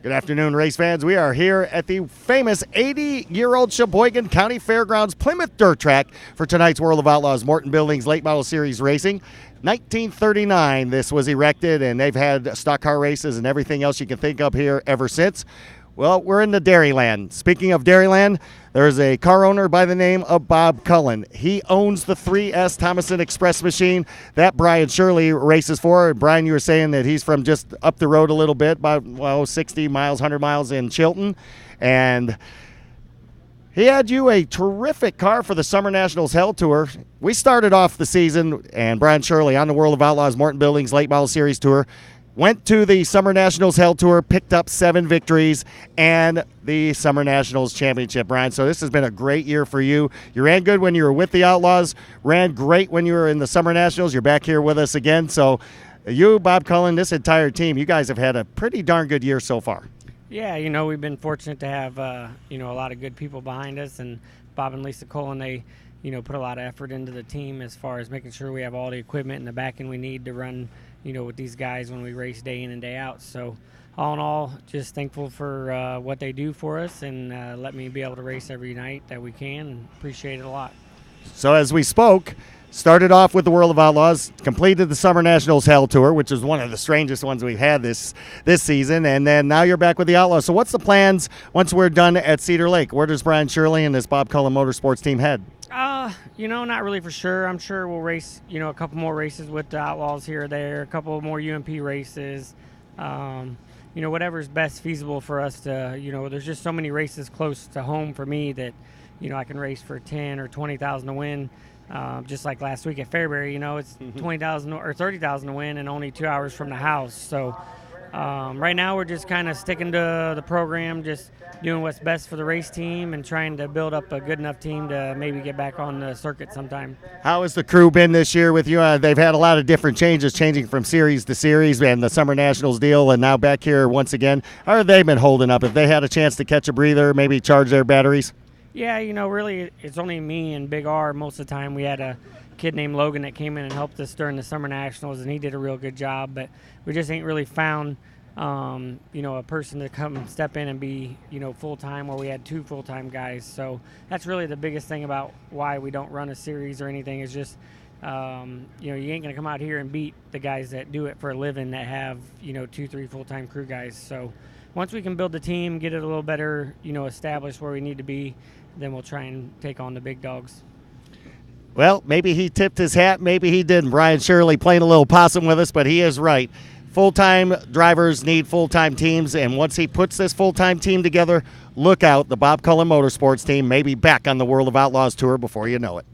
Good afternoon, race fans. We are here at the famous 80-year-old Sheboygan County Fairgrounds Plymouth Dirt Track for tonight's World of Outlaws Morton Buildings Late Model Series Racing. 1939 this was erected, and they've had stock car races and everything else you can think of here ever since. Well, we're in the Dairyland. Speaking of Dairyland, there's a car owner by the name of Bob Cullen. He owns the 3S Thomason Express machine that Brian Shirley races for. Brian, you were saying that he's from just up the road a little bit, about 60 miles, 100 miles in Chilton. And he had you a terrific car for the Summer Nationals Hell Tour. We started off the season, and Brian Shirley on the World of Outlaws Morton Buildings Late Model Series Tour went to the Summer Nationals Hell Tour, picked up 7 victories, and the Summer Nationals Championship, Brian. So this has been a great year for you. You ran good when you were with the Outlaws, ran great when you were in the Summer Nationals. You're back here with us again. So you, Bob Cullen, this entire team, you guys have had a pretty darn good year so far. Yeah, we've been fortunate to have, a lot of good people behind us, and Bob and Lisa Cullen, they, put a lot of effort into the team as far as making sure we have all the equipment and the backing we need to run, with these guys when we race day in and day out. So all in all, just thankful for what they do for us and let me be able to race every night that we can, and appreciate it a lot. So as we spoke, started off with the World of Outlaws, completed the Summer Nationals Hell Tour, which is one of the strangest ones we've had this season, and then now you're back with the Outlaws. So what's the plans once we're done at Cedar Lake? Where does Brian Shirley and this Bob Cullen Motorsports team head? Not really for sure. I'm sure we'll race, a couple more races with the Outlaws here or there, a couple more UMP races, whatever's best feasible for us to, there's just so many races close to home for me that, I can race for 10 or 20,000 to win. Just like last week at Fairbury, it's 20,000 or 30,000 to win and only 2 hours from the house. So right now we're just kind of sticking to the program, just doing what's best for the race team and trying to build up a good enough team to maybe get back on the circuit sometime. How has the crew been this year with you? They've had a lot of different changes, changing from series to series and the Summer Nationals deal, and now back here once again. How have they been holding up? Have they had a chance to catch a breather, maybe charge their batteries? Yeah, really, it's only me and Big R most of the time. We had a kid named Logan that came in and helped us during the Summer Nationals, and he did a real good job. But we just ain't really found, a person to come and step in and be, full-time, where we had 2 full-time guys. So that's really the biggest thing about why we don't run a series or anything is just, you ain't going to come out here and beat the guys that do it for a living that have, 2-3 full-time crew guys. So once we can build the team, get it a little better, established where we need to be, then we'll try and take on the big dogs. Well, maybe he tipped his hat, maybe he didn't. Brian Shirley playing a little possum with us, but he is right. Full-time drivers need full-time teams, and once he puts this full-time team together, look out. The Bob Cullen Motorsports team may be back on the World of Outlaws Tour before you know it.